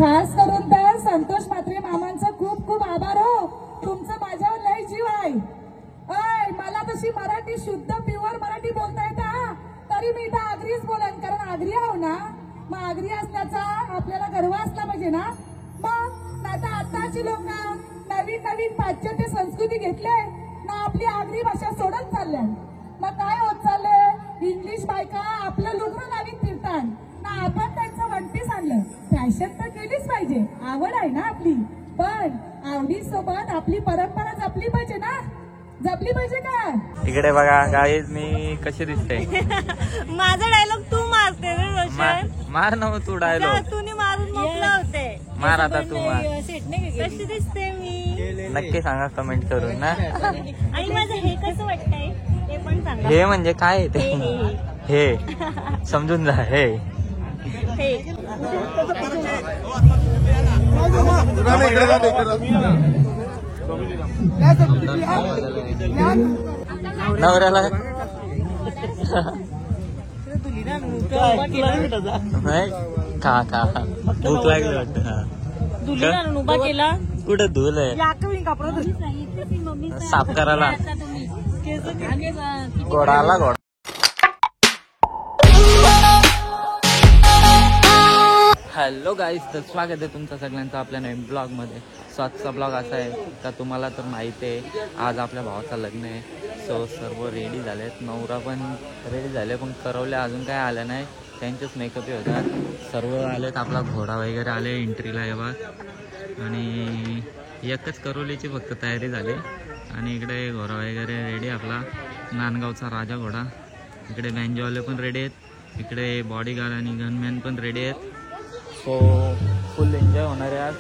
खास करून तर संतोष म्हात्रे मामांचं खूप खूप आभार हो. तुमचं माझ्यावर लय जीव आहे. मला तशी मराठी शुद्ध प्युअर मराठी बोलता येतं, तरी मी इथं आगरीच बोलन, कारण आगरी आहो ना. मग आगरी असण्याचा आपल्याला गर्व असला पाहिजे ना. मग आता आताची लोक नवीन नवीन पाश्चात्य संस्कृती घेतले ना, आपली आगरी भाषा सोडत चालल्या. मग काय होत चाललंय, इंग्लिश बायका आपलं लुगडं नवीन फिरतात ना, आपण त्यांचं वन पीस आणलं. फॅशन तर केलीच पाहिजे, आवड आहे ना आपली, पण आवडीसोबत आपली परंपरा जपली पाहिजे ना, जपली पाहिजे का. इकडे बघा गाईज मी कशी दिसते. माझा डायलॉग तू मारते रे रोशन. मार ना तू डायलॉग. तूने मारून मोकला होते. मार आता तू मार. कशी दिसते मी नक्की सांगा कमेंट करून ना. आणि माझं हे कसं वाटतंय ते पण सांगा. हे म्हणजे काय ते, हे समजून जा. हे नवऱ्याला नाही का का भूक लागली वाटतं. उभा केला कुठं धुल आहे साफ करायला. घोडाला घोडा. हॅलो गाईज, तर स्वागत आहे तुमचं सगळ्यांचं आपल्या नवीन ब्लॉगमध्ये. सो आजचा ब्लॉग असा आहे का तुम्हाला तर माहिती आहे आज आपल्या भावाचं लग्न आहे. सो सर्व रेडी झालेत, नवरा पण रेडी झाले, पण करवले अजून काय आलं नाही, त्यांचेच मेकअपही होतात. सर्व आलेत, आपला घोडा वगैरे आले एंट्रीला येवा. आणि एकच करवलीची फक्त तयारी झाली. आणि इकडे घोडा वगैरे रेडी आपला नांदगावचा राजा घोडा. इकडे बँजोवाले पण रेडी आहेत, इकडे बॉडीगार्ड आणि गनमॅन पण रेडी आहेत. सो फुल एन्जॉय होणार आहे आज.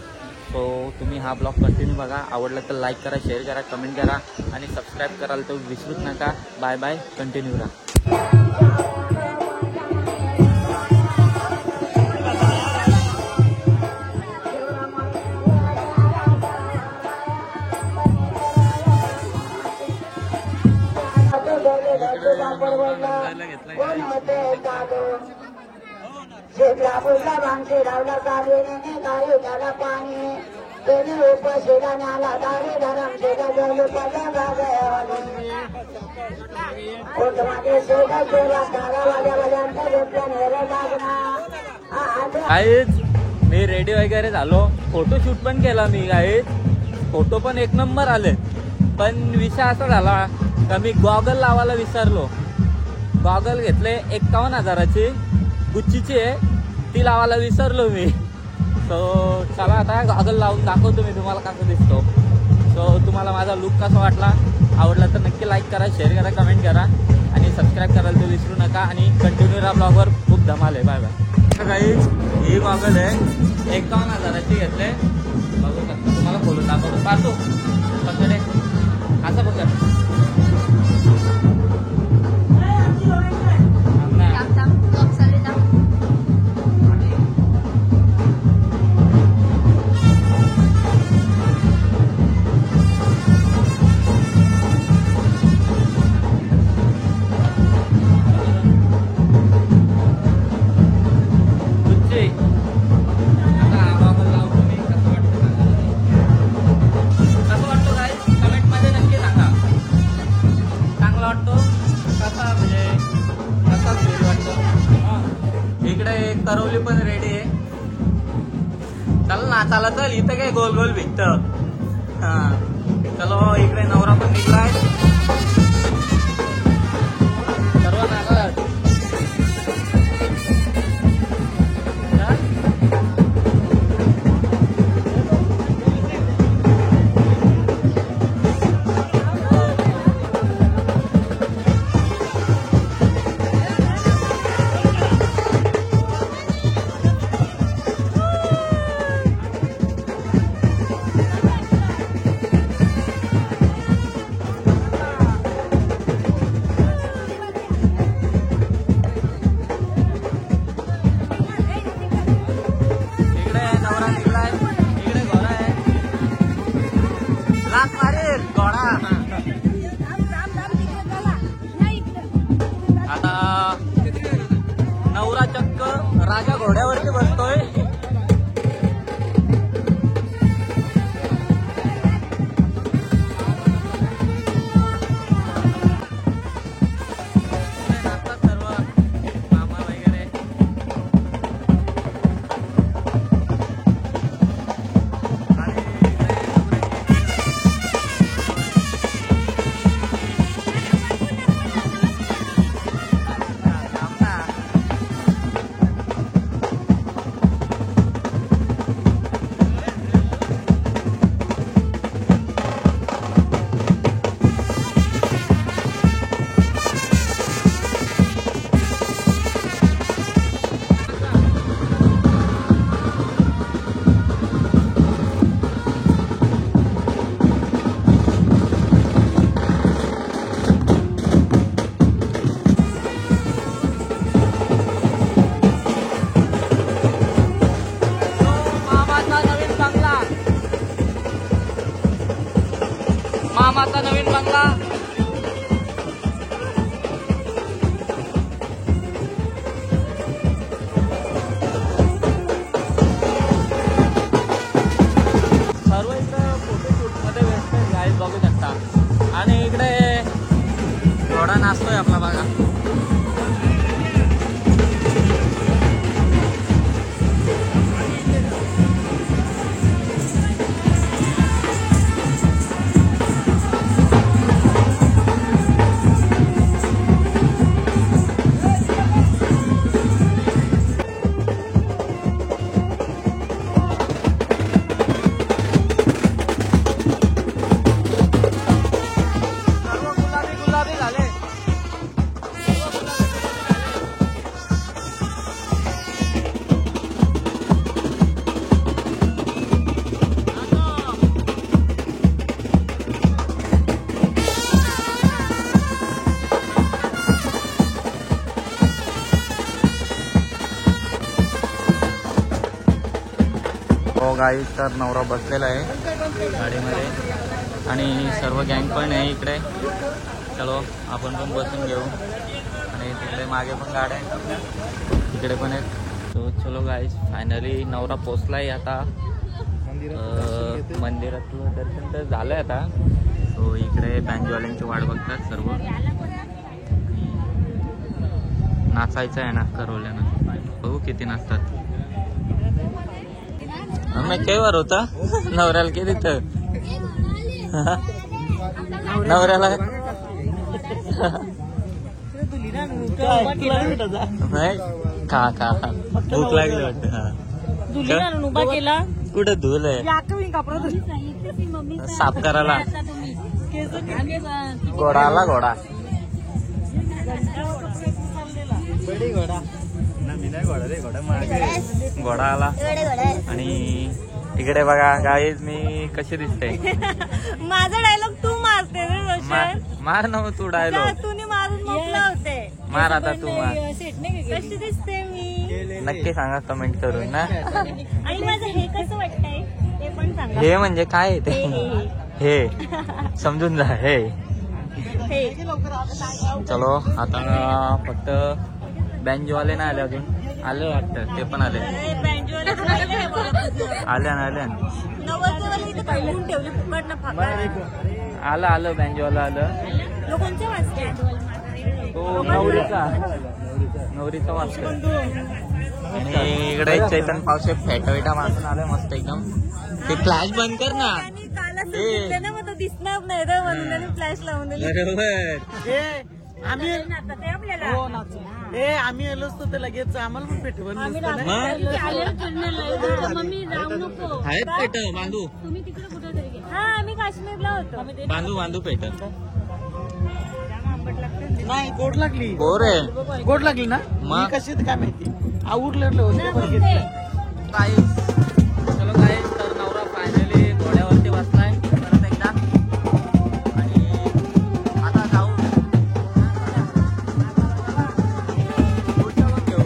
सो तुम्ही हा ब्लॉग कंटिन्यू बघा. आवडला तर लाईक करा, शेअर करा, कमेंट करा आणि सबस्क्राईब करायला तर विसरूच नका. बाय बाय, कंटिन्यू राहा. गाईज मी रेडी वगैरे झालो, फोटोशूट पण केला मी. गाईज फोटो पण एक नंबर आले, पण विषय असा झाला का मी गॉगल लावायला विसरलो. गॉगल घेतले 51,000ची, गुच्चीची आहे, ती लावायला विसरलो मी. सो चला आता गॉगल लावून दाखवतो मी तुम्हाला कसं दिसतो. सो तुम्हाला माझा लुक कसा वाटला, आवडला तर नक्की लाईक करा, शेअर करा, कमेंट करा आणि सबस्क्राईब करायला तर विसरू नका. आणि कंटिन्यू राहा, ब्लॉगवर खूप धमाल आहे. Bye bye. गाईज ही गॉगल आहे 51,000ची घेतले, बघू शकता. तुम्हाला खोलून दाखवतो, पाहतो पकडे असं बघा. करवली पण रेडी आहे. चल ना, चला चल, इथं काय गोल गोल भिकत. हा चलो, इकडे नवरा पण निघलाय. सर्व नागात बंगला. सर्व इकडे फोटोशूट मध्ये व्यस्त आहेत गाईज, बघू शकता. आणि इकडे घोडा नाचतोय आपला बघा. हो गाईज, तर नवरा बसलेला आहे गाडीमध्ये आणि सर्व गँग पण आहे इकडे. चलो आपण पण बसून घेऊ. आणि तिकडे मागे पण गाड्या आहेत आपल्या, इकडे पण आहेत. तो चलो गाईज, फायनली नवरा पोचलाय आता. मंदिरातलं दर्शन तर झालंय आता. सो इकडे बँजवाल्यांची वाट बघतात सर्व. नाचायचं आहे ना करवल्यानं, बघू किती नाचतात. मैं केवर होता नवऱ्याला किती तर नवऱ्याला नाही खा खा भूक लागली वाटतं. उभा केला कुठं धुल आहे साफ करायला. घोडा आला, घोडा घोडा आला. आणि इकडे बघा गाईज, मी कशी दिसते. माझा डायलॉग तू मारते रे रोशन. मार ना तू डायलॉग. तूने मारून मोकला होते. मार आता तू मार. कशी दिसते मी नक्की सांगा कमेंट करून ना. आणि माझं हे कसं वाटतंय ते पण सांगा. हे म्हणजे काय ते, हे समजून जा. हे चलो आता फक्त बँजवाले नाही आले अजून. आले वाटतं, ते पण आले. आल्या आलं बँजवाला आलं. तो नवरीचा वाजता. आणि इकडे चैतन पावसे फेटा मारून आलं मस्त एकदम. ते फ्लॅश बंद कर ना. दिसणार नाही रे म्हणून त्यांनी फ्लॅश लावून दिली. आम्ही आलो असतो तर लगेच आम्हाला पण पेटवून बांधू. हा आम्ही काश्मीरला होतो. बांधू पेट. नाही गोड लागली. गोर आहे, गोड लागली ना. मग कशी काय माहिती आवडलं. चलो गाईज, तर नवरा फायनली घोड्यावरती बसलाय परत एकदा. आणि आता जाऊ पुढचं घेऊ.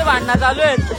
भांडणं चालू आहेत.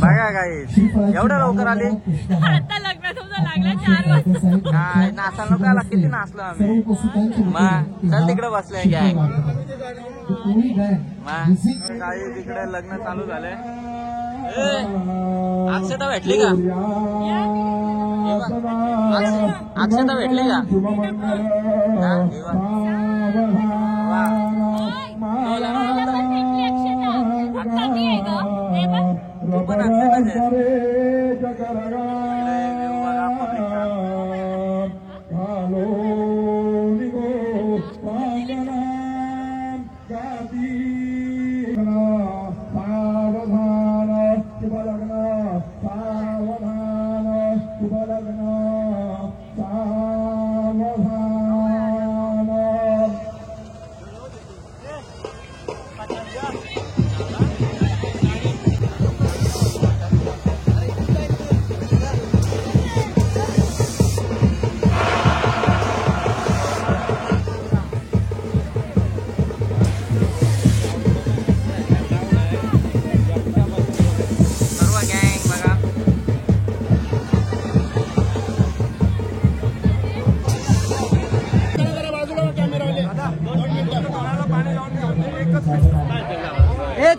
बघा काय एवढ्या लवकर आली. आता लग्न तुमचं लागलं 4 वाजता. काय नाचायला नको आला, किती नाचलो आम्ही. मग चल तिकडे बसलोय गॅंग. काही तिकडे लग्न चालू झालंय. अक्षता भेटली का? अक्षता भेटली का? तू पण अक्षता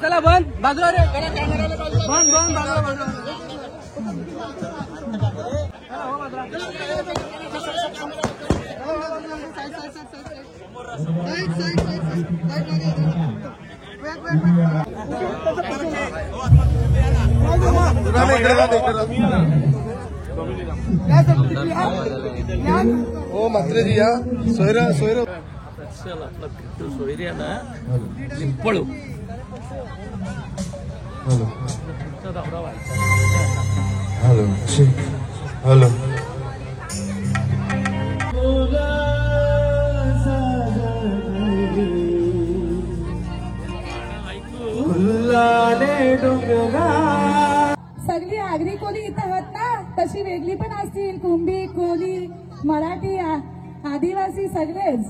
चला बंद बाजूला रे. बंद बंद बाजूला ओ मात्र जी या सोयरा सोयरा चल आपला पिट्टू सोयऱ्या ना पळू. हॅलो हॅलो हॅलो सगळी आगरी कोली इथं आहात ना, तशी वेगळी पण असतील. कुंभी, कोली, मराठी, आदिवासी सगळेच.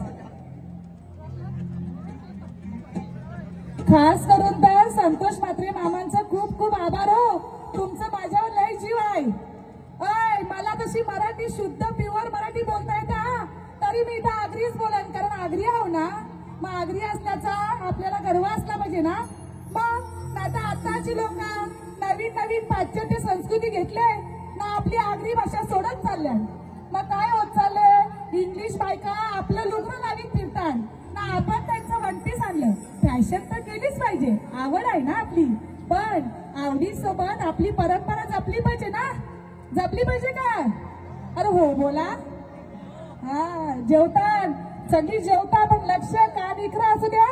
खास करून तर संतोष म्हात्रे मामांचा खूप खूप आभार हो. तुमचं माझ्यावर लय जीव आहे. अय मला तशी मराठी शुद्ध प्युअर मराठी बोलता येतं तरी मी इथं आगरीच बोलेन, कारण आगरी आहो ना, मग आगरी असल्याचा आपल्याला गर्व असला पाहिजे ना. मग आता आताची लोक नवीन नवीन पाश्चात्य संस्कृती घेतले ना, आपली आगरी भाषा सोडत चालल्या. मग काय होत चाललंय, इंग्लिश बायका आपलं लुगडं लावीत फिरतात ना, आपण त्यांचं वंटीस आणलं. फॅशन तर केलीच पाहिजे, आवड आहे ना आपली, पण आवडीसोबत आपली परंपरा जपली पाहिजे ना. जपली पाहिजे का? अरे हो बोला. हा जेवतान सगळी जेवता, पण लक्ष कान इकडं असू द्या,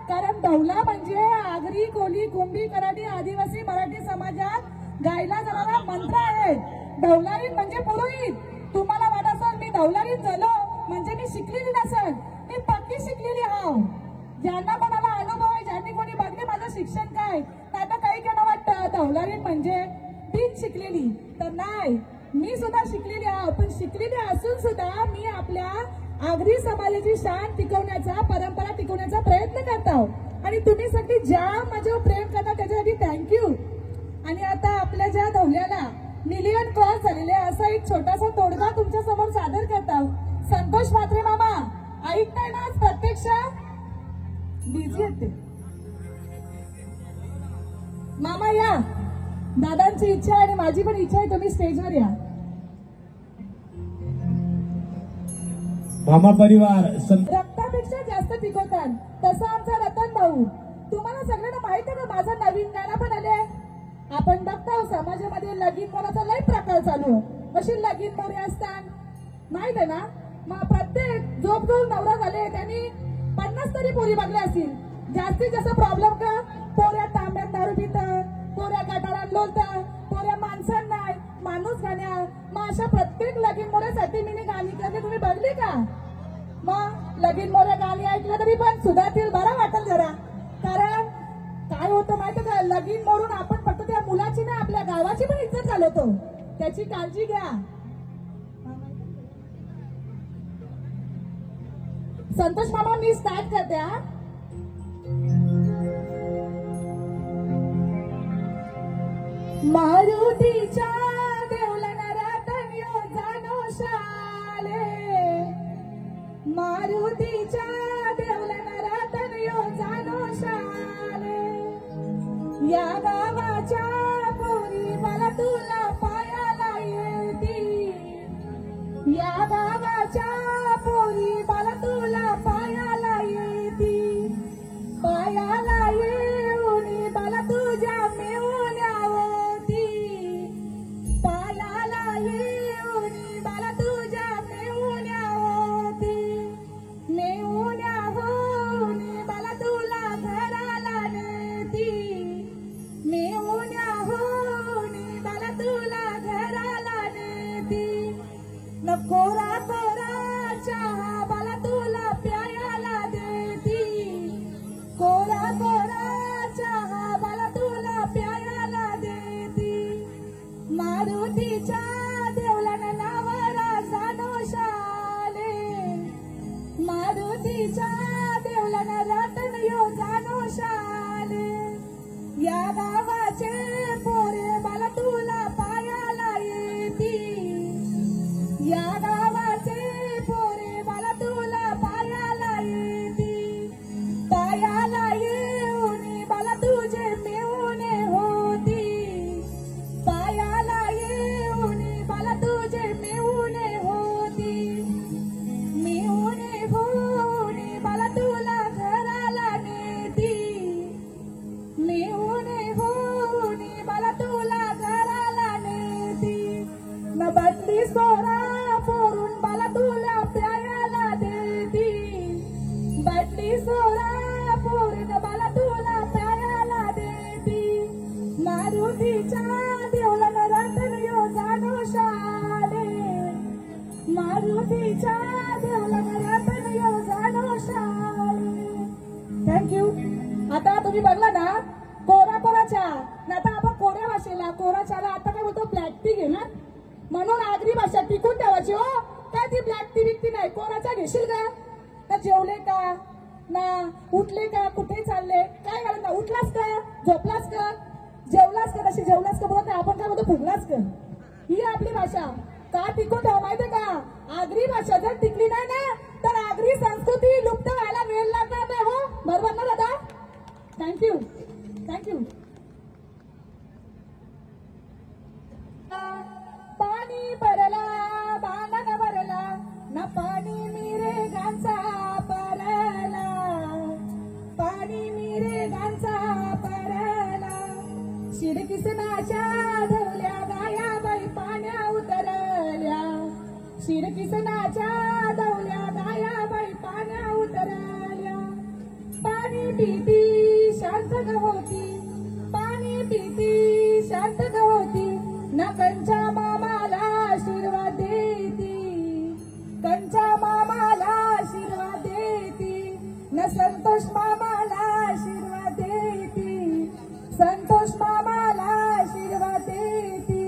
कारण डौला म्हणजे आगरी कोली कुंभी कराडी आदिवासी मराठी समाजात गायला जाणारा मंत्र आहे. डौलारीत म्हणजे पुरोहित. तुम्हाला वाटत असेल मी डौलारीत झालो म्हणजे मी शिकलेली नसेल, मी पक्की शिकलेली आहो. ज्यांना कोणाला अनुभव आहे, ज्यांनी कोणी बघले माझं शिक्षण काय, आता काही केलं वाटतं डौलारीत म्हणजे तीच शिकलेली, तर नाही, मी सुद्धा शिकलेली आहो. पण शिकलेली असून सुद्धा मी आपल्या आगरी समाजाची शान टिकवण्याचा, परंपरा टिकवण्याचा प्रयत्न करत आहो. आणि तुम्ही सगळी ज्या माझ्यावर प्रेम करता त्याच्यासाठी थँक्यू. आणि आता आपल्या ज्या धवल्याला मिलियन क्रॉस झालेले असा एक छोटासा तोडगा तुमच्या समोर सादर करत आहोत. संतोष म्हात्रे मामा ऐकताय ना? आज प्रत्यक्ष बिझी आहेत ते. मामा या, दादांची इच्छा आहे आणि माझी पण इच्छा आहे, तुम्ही स्टेजवर या. मामा परिवार रक्तापेक्षा जास्त पिकवतात तसं आमचा रतन भाऊ. तुम्हाला सगळ्यांना माहित आहे का माझं नवीन गाणं पण आले. आपण बघतो समाजामध्ये लगीन मोराचा लय प्रकार चालू, अशी लगीन मोरे असतात माहित आहे ना. मग प्रत्येक जोप जो नवरा झाले त्यांनी 50 तरी पोरी बघल्या असतील. जास्तीत जास्त प्रॉब्लेम का, पोऱ्या तांब्यात दारू पितात, पोऱ्या गटारात लोलतात, पोऱ्या माणसं नाही, माणूस गाण्या. मग अशा प्रत्येक लगीन मोऱ्यासाठी मी गाणी करते, तुम्ही बघली का? मग लगीन मोऱ्या गाणी ऐकलं तरी पण सुधारतील, बरं वाटेल जरा. कारण काय होतं माहिती का, लगीन मोडून आपण फक्त त्या मुलाची ना आपल्या गावाची पण इज्जत घालवतो. त्याची काळजी घ्या. संतोष मामा मी स्टार्ट करते हा. मारुतीच्या देवलनारातन यो जानो शाले, मारुतीच्या देवलनारातन यो जानो शाले. या गावाच्या पोरी मला तुला पायाला येती, या गावाच्या पोरी मला तुला पायाला येती. पायाला येऊन मला तुझ्या मेवण्यावती, पायाला येऊन मला तुझ्या मेवण्यावती. मेवण्याहून मला तुला घराला नेती, मेवण्याहून मला तुला घराला नेती. कोरा कोरा चहा मला तुला प्यायला देती, कोरा कोरा चहा मला तुला प्यायला देती. मारुतीच्या देवलानं नावरा जानो शाले, मारुतीच्या देवलानं रातन यो जानो शाले. या गावाचे पोरे मला तुला पायाला येती, या गावाचे पोरे मला तुला पायाला येती. पायाला येऊन मला तुझे मेवणे होती, पायाला येऊन मला तुझे मेवणे होती. मेवणे होऊन मला तुला घराला नेती, मेवणे होऊन मला तुला घराला नेती. न बदली सोरा फोडून मला तुला प्यायला देती, बदली सोरा फोडून मला तुला प्यायला देती. मारुतीच्या देवलानं रातन यो जानो शाले, मारुतीच्या देवलानं रातन यो जानो शाले. थँक्यू. आता तुम्ही बघला ना कोरा कोरा चहा, आता आपण कोऱ्या भाषेला कोरा चहाला आता काय बोलतो, ब्लॅक टी घेणार. म्हणून आगरी भाषा टिकून ठेवायची हो. काय ती ब्लॅक टी विकती नाही, कोराचा घेशील का? ना जेवले का, ना उठले का, कुठे चालले, काय घालून उठलास का, झोपलास का, जेवलास का, तशी जेवलास का बोलत नाही आपण, काय म्हणतो फुगलास का. ही आपली भाषा का टिकून ठेवा माहितीये का. आगरी भाषा जर टिकली नाही ना तर आगरी संस्कृती लुप्त व्हायला वेळ लागणार नाही. हो बरोबर ना दादा. Thank you thank you. पाणी भरला बांधण भरला ना पाणी मिरेगांचा परला, पाणी मिरेगांचा परला. शिडकिसनाच्या धवल्या गाया बाई पाण्या उतरल्या, शिडकिसनाच्या धवल्या गाया बाई पाण्या उतरल्या. पाणी पिती शांत होती, पाणी पिती शांत होती ना कंचा मामाला आशीर्वाद देती, कंचा मामाला आशीर्वाद देती न संतोष मामाला आशीर्वाद देती, संतोष मामाला आशीर्वाद देती.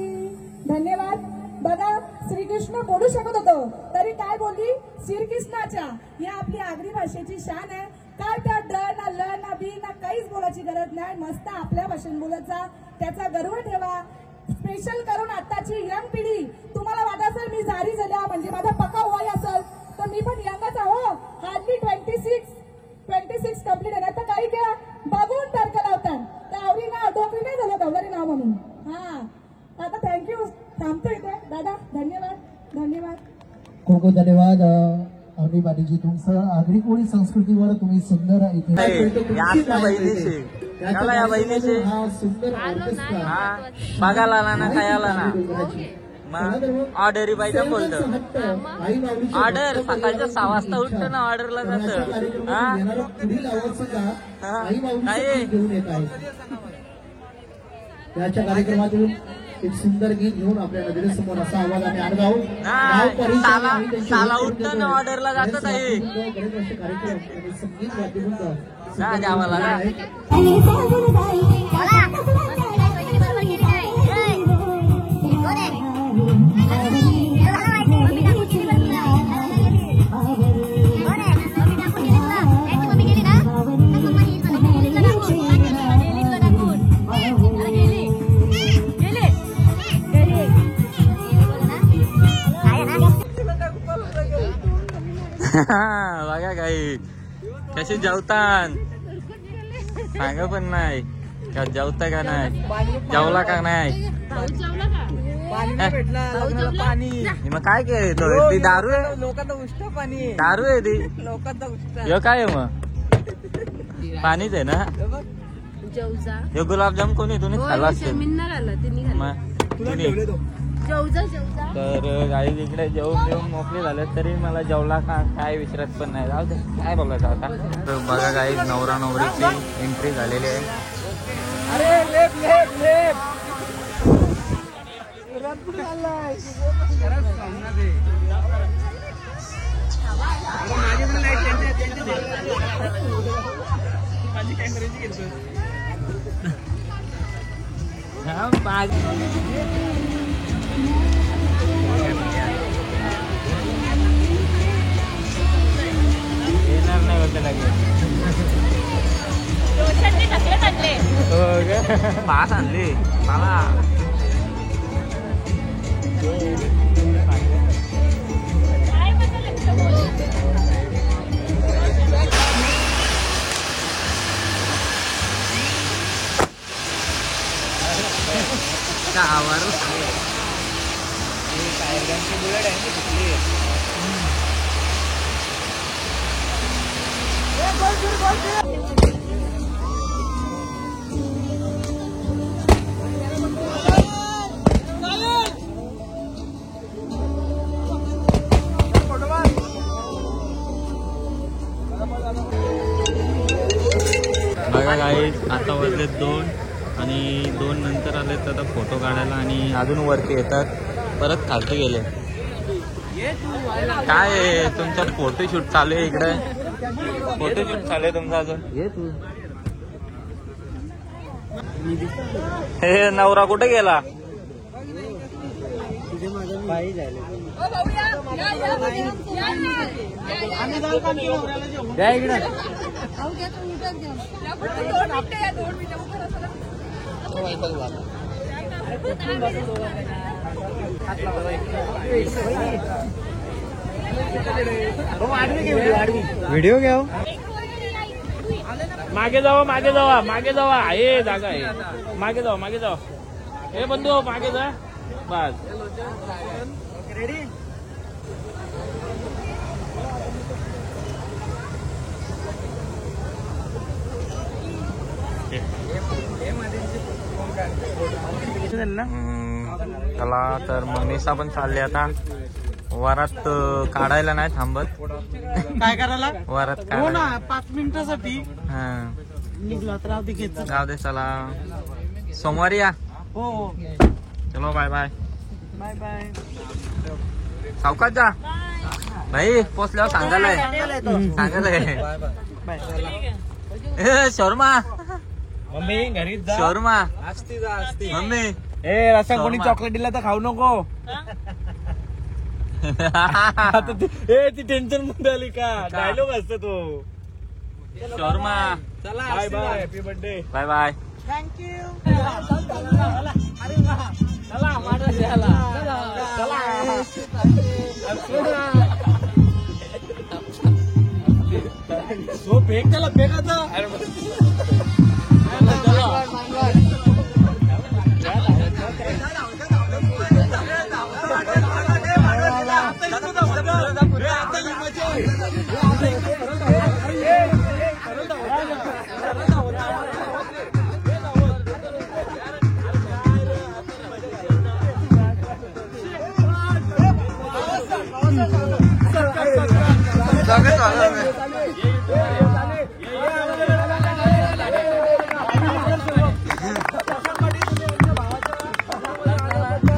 धन्यवाद. बघा श्रीकृष्ण बोलू शकत होतो तरी काय बोलली, श्रीकृष्णाच्या. या आपली आगरी भाषेची शान आहे. काय त्या ड ना ल ना बी ना काहीच बोलायची गरज नाही. मस्त आपल्या भाषेत बोलत जा, त्याचा गर्व ठेवा. स्पेशल करून आताची यंग पिढी, तुम्हाला वाटत असेल मी जारी झाल्या म्हणजे माझा पक्का वय असेल तर मी पण यंगच आहो. हार्डली 26 कम्प्लीट आहे. तर काही काय बघून तर्क लावतात तावरी नाव डोकरी नाही झालं गवरी नाव म्हणून. हा आता थँक्यू. थांबतो इथे दादा. धन्यवाद धन्यवाद. खूप खूप धन्यवाद अवनी पाटीलजी. तुमचं आगरी कोळी संस्कृतीवर तुम्ही सुंदर इथे या बहिणीचे हा सुंदर ऑर्केस्ट्रा बघायला आला ना, खायला ना, मग ऑर्डरी पाहिजे बोलतो. ऑर्डर सकाळच्या 6 वाजता उठतो ना, ऑर्डरला जातं. पुढील आवाज सुद्धा आई माऊली घेऊन येत आहे. याच्या कार्यक्रमातून एक सुंदर गीत घेऊन आपल्या नजरेसमोर असा आवाज आम्ही आणत आहोत. साला उठतो ना, ऑर्डरला जातं ताई. संगीत वाद्यवृंद द्या मला बघा काही कशी जेवतान सांगा पण नाही का, जेवता का नाही, जेवला का नाही. मग काय केलं ती दारू आहे, लोकांना उष्ट पाणी, दारू आहे ती लोकांना उष्ट. यो काय आहे मग, पाणीच आहे ना. हे गुलाबजाम कोणी तुम्ही खाल्ला असेल तर काही इकडे जेवून मोकळे झाले तरी मला जेवला का काय विचारत पण नाही. जाऊ दे काय बोलायचं आता. तर बघा काही नवरा नवरीची एंट्री झालेली आहे. येणार नाही होते पास आणले मला. बुलेट आहे बघा गाईज आता वाजले 2 आणि 2 नंतर आले तर आता फोटो काढायला आणि अजून वरती येतात, परत खालती गेले. काय आहे तुमचा फोटोशूट चालू आहे इकडे, फोटोशूट चालू आहे तुमचा अजून. ये तू हे नवरा कुठे गेला. द्या इकडे व्हिडिओ घ्या. मागे जावा आहे जागा आहे. मागे जावा हे बंधू मागे जा बस. चला तर मग निशा पण चालली आता. वरात काढायला नाही थांबत. काय करायला वरात हो काढायला. ना 5 मिनिटासाठी हा निघला तर राहू दे घेत जाऊ दे. चला सोमवारी या. हो चलो बाय बाय. Bye bye. सावकाश जा भाई. पोचल्यावर सांगायलाय शोरमा मम्मी घरी जा. शोरमा असती जा असती. मम्मी ए रसा कोणी चॉकलेट दिला तर खाऊ नको. आता ती टेन्शन मध्ये आली का. डायलॉग असतो तो. शोरमा चला bye bye. Happy birthday. Bye bye. Thank you. चला माझा सो फेक त्याला फेकायचा.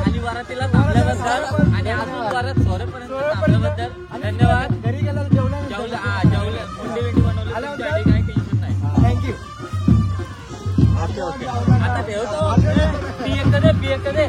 आणि वरातीला थांबल्याबद्दल आणि अजून वरात सोरेपर्यंत थांबल्याबद्दल धन्यवाद. घरी गेल्यावर जेवण जेवलं मुंडी बनवली. काही टेन्शन नाही. थँक्यू. आता ठेवतो. पी एक दे.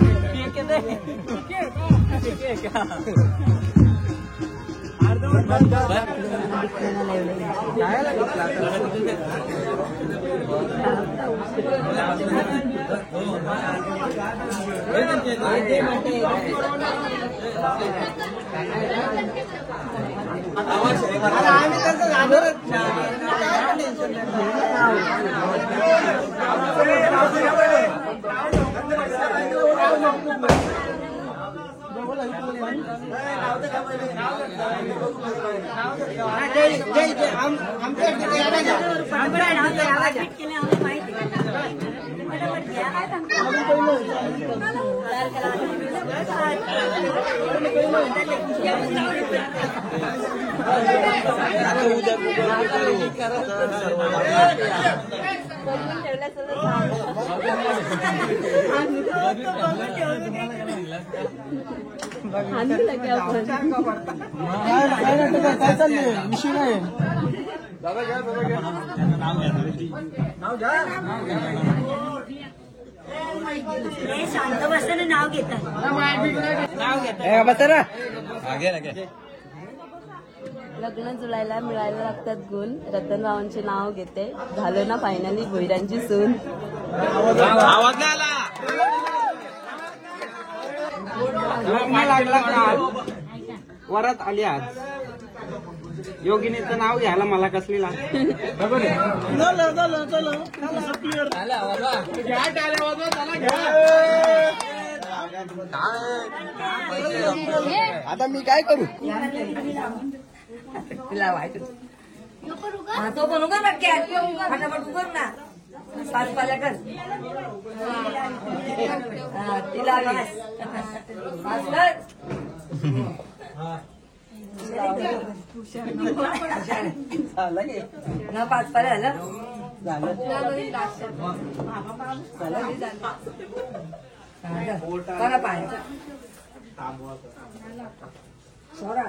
काय चाललंय विषय काय शांत बसताना नाव घेतात. लग्न जुळायला मिळायला लागतात गुण. रतन रावांचे नाव घेते. झालो ना फायनली भोईरांची सून. आवाज नाही आला. लागला काल वरात आली आज. योगिनीचं नाव घ्यायला मला कसली लागते. आता मी काय करू. तो बनू का फटाफट उघड ना. 5 पाल्या कर. तिला 5 कर. ना 5 पाल्या झालं. करा पाय. सोडा.